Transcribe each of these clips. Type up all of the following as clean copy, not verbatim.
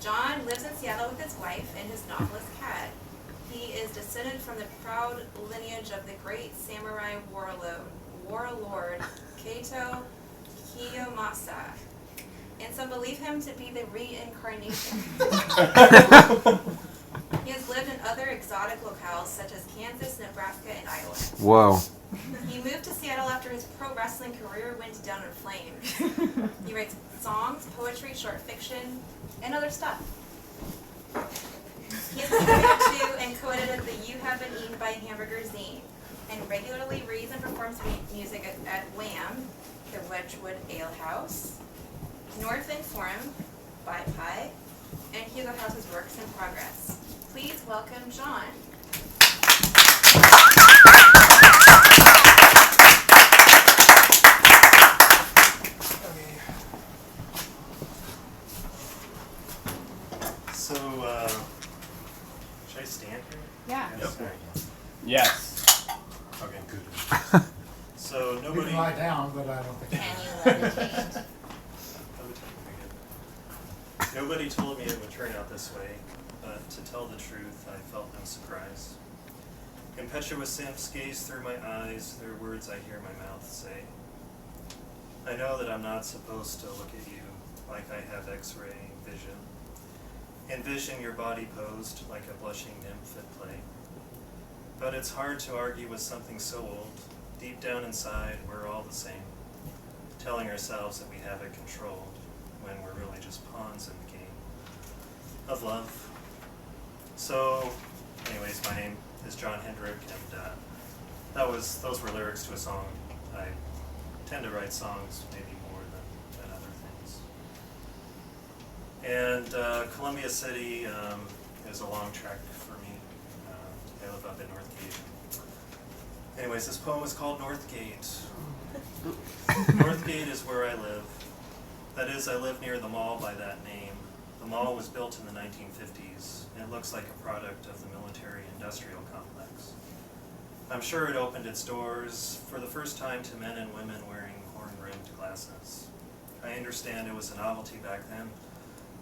Jon lives in Seattle with his wife and his novelist cat. He is descended from the proud lineage of the great samurai warlord Kaito Kiyomasa, and some believe him to be the reincarnation. He has lived in other exotic locales such as Kansas, Nebraska, and Iowa. Whoa. He moved to Seattle after his pro wrestling career went down in flames. He writes songs, poetry, short fiction, and other stuff. He is married to and co-edited the You Have Been Eaten by a Hamburger zine, and regularly reads and performs music at Wham, the Wedgwood Ale House, North End Forum, Bye Pie, and Hugo House's Works in Progress. Please welcome Jon. So, should I stand here? Yeah. Yep. Yes. Okay, good. So You nobody. can lie down, but I don't think. Can you levitate? Nobody told me it would turn out this way, but to tell the truth, I felt no surprise. Impetuous simps gaze through my eyes, their words I hear my mouth say. I know that I'm not supposed to look at you like I have X-ray vision. Envision your body posed like a blushing nymph at play. But it's hard to argue with something so old. Deep down inside, we're all the same, telling ourselves that we have it controlled when we're really just pawns in the game of love. So, anyways, my name is Jon Hendrich, and those were lyrics to a song. I tend to write songs maybe more than other things. And Columbia City is a long trek for me. I live up in Northgate. Anyways, this poem is called Northgate. Northgate is where I live. That is, I live near the mall by that name. The mall was built in the 1950s, and it looks like a product of the military-industrial complex. I'm sure it opened its doors for the first time to men and women wearing horn-rimmed glasses. I understand it was a novelty back then.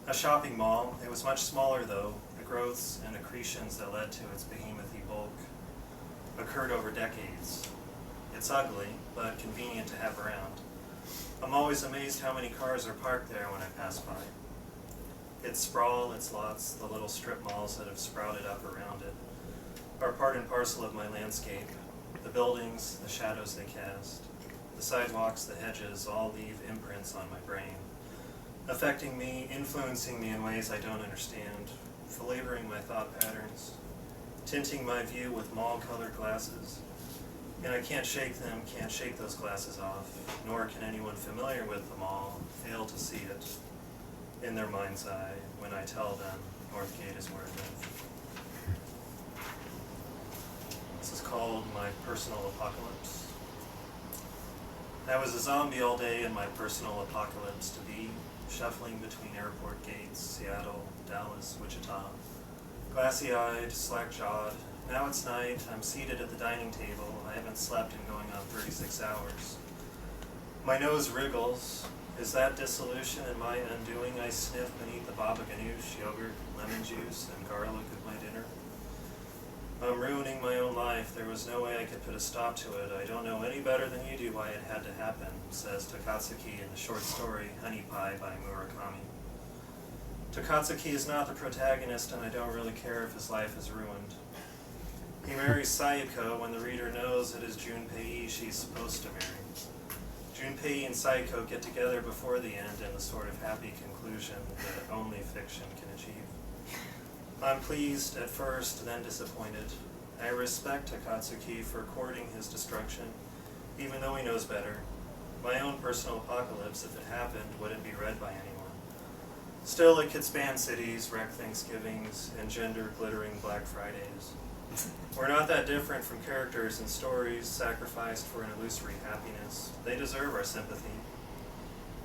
A shopping mall. It was much smaller, though. The growths and accretions that led to its behemothly bulk occurred over decades. It's ugly, but convenient to have around. I'm always amazed how many cars are parked there when I pass by. Its sprawl, its lots, the little strip malls that have sprouted up around it are part and parcel of my landscape. The buildings, the shadows they cast, the sidewalks, the hedges, all leave imprints on my brain, affecting me, influencing me in ways I don't understand, flavoring my thought patterns, tinting my view with mall-colored glasses. And I can't shake them, can't shake those glasses off, nor can anyone familiar with them all fail to see it in their mind's eye when I tell them Northgate is where I live. This is called My Personal Apocalypse. I was a zombie all day in my personal apocalypse to be, shuffling between airport gates, Seattle, Dallas, Wichita. Glassy-eyed, slack-jawed. Now it's night, I'm seated at the dining table. I haven't slept in going on 36 hours. My nose wriggles. Is that dissolution and my undoing? I sniff beneath the baba ganoush, yogurt, lemon juice, and garlic of my dinner. I'm ruining my own life. There was no way I could put a stop to it. I don't know any better than you do why it had to happen, says Takatsuki in the short story Honey Pie by Murakami. Takatsuki is not the protagonist, and I don't really care if his life is ruined. He marries Sayako when the reader knows it is Junpei she's supposed to marry. Junpei and Sayako get together before the end in the sort of happy conclusion that only fiction can achieve. I'm pleased at first, then disappointed. I respect Takatsuki for courting his destruction, even though he knows better. My own personal apocalypse, if it happened, wouldn't be read by anyone. Still, it could span cities, wreck Thanksgivings, engender glittering Black Fridays. We're not that different from characters in stories sacrificed for an illusory happiness. They deserve our sympathy.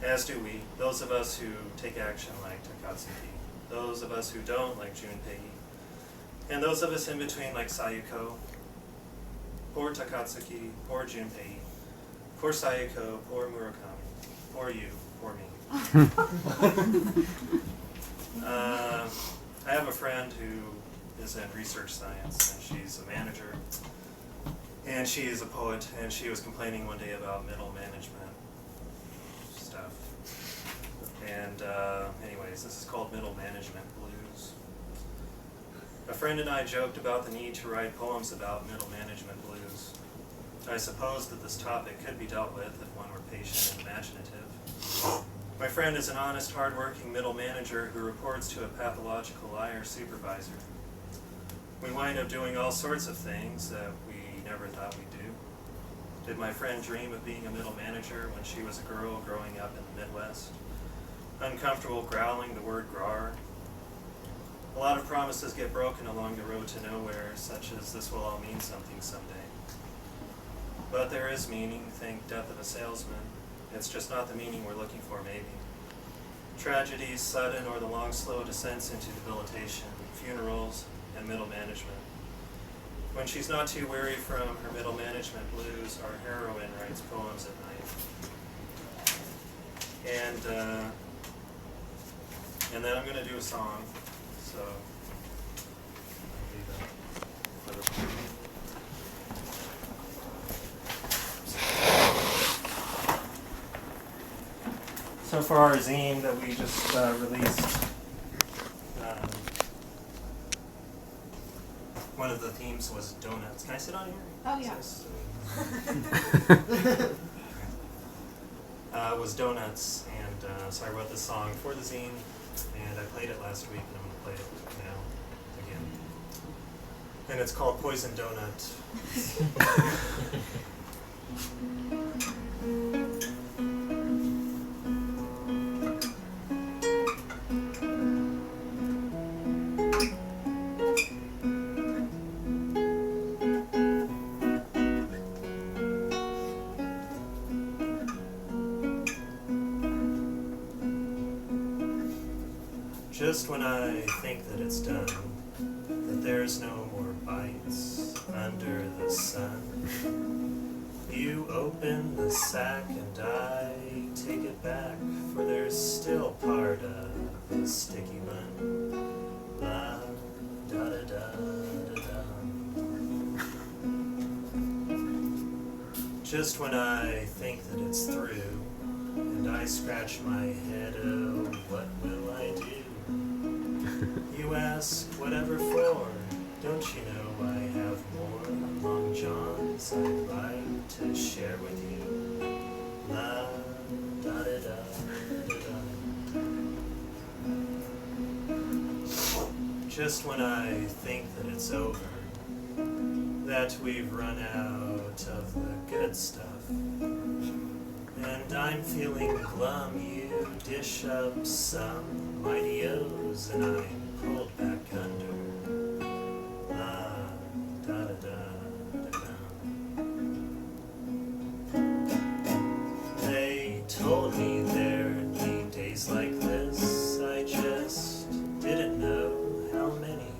As do we, those of us who take action like Takatsuki, those of us who don't like Junpei, and those of us in between like Sayako. Poor Takatsuki, poor Junpei, poor Sayako, poor Murakami, poor you, poor me. I have a friend who is in research science, and she's a manager, and she is a poet, and she was complaining one day about middle management stuff. And anyways, this is called Middle Management Blues. A friend and I joked about the need to write poems about middle management blues. I suppose that this topic could be dealt with if one were patient and imaginative. My friend is an honest, hard-working middle manager who reports to a pathological liar supervisor. We wind up doing all sorts of things that we never thought we'd do. Did my friend dream of being a middle manager when she was a girl growing up in the Midwest? Uncomfortable growling the word grar. A lot of promises get broken along the road to nowhere, such as this will all mean something someday. But there is meaning, think Death of a Salesman. It's just not the meaning we're looking for, maybe. Tragedies, sudden or the long, slow descents into debilitation, funerals, and middle management. When she's not too weary from her middle management blues, our heroine writes poems at night. And then I'm going to do a song, so I'll do that. So for our zine that we just released, one of the themes was donuts. Can I sit on here? Oh, yeah. Was donuts, and so I wrote this song for the zine, and I played it last week, and I'm going to play it now again. And it's called Poison Donut. Just when I think that it's done, that there's no more bites under the sun, you open the sack and I take it back, for there's still part of the sticky bun. La da da da da da. Just when I think that it's through, and I scratch my head, oh, what will I do? You ask, whatever for? Don't you know I have more Long Johns I'd like to share with you? La da da da da da. Just when I think that it's over, that we've run out of the good stuff, and I'm feeling glum, you dish up some mighty O's, and I'm pulled back under. La da da da da da. They told me there'd be days like this, I just didn't know how many.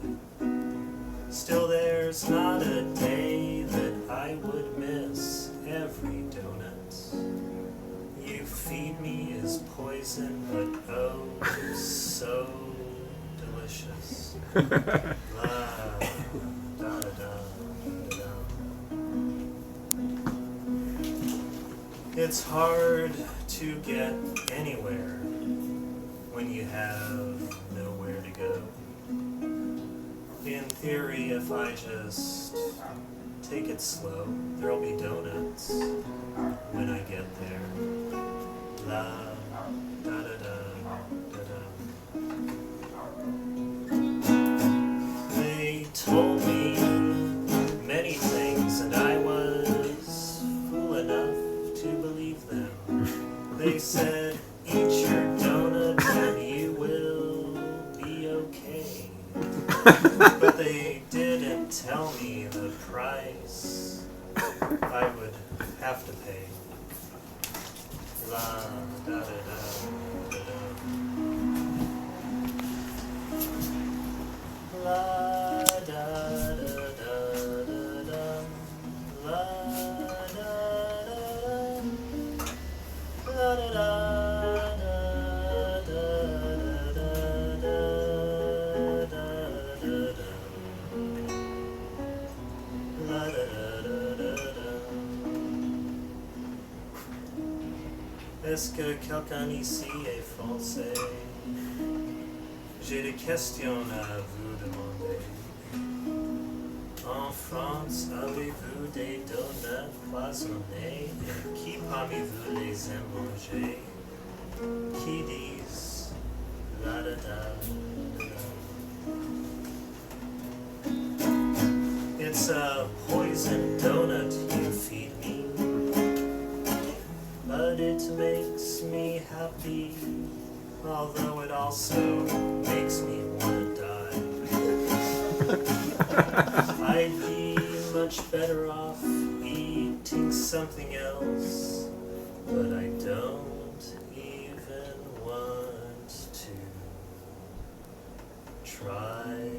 Still there's not a day that I would miss. Every donut you feed me is poison, but oh, so delicious. La da da da da da. It's hard to get anywhere when you have nowhere to go. In theory, if I just take it slow, there'll be donuts when I get there. La da da da da da. They told me many things, and I was fool enough to believe them. They said, eat your donut and you will be okay. But they didn't tell me the price I would have to pay. La da da da da da. La da da da da da. La da da da. La da da da da da da. Est-ce que quelqu'un ici est français? J'ai des questions à vous demander. En France, avez-vous des donuts cloisonnés? Et qui parmi vous les aime manger? Qui disent la da da da da. It's a poison donut you feed me, but it makes me happy, although it also makes me wanna die. I'd be much better off eating something else, but I don't even want to try.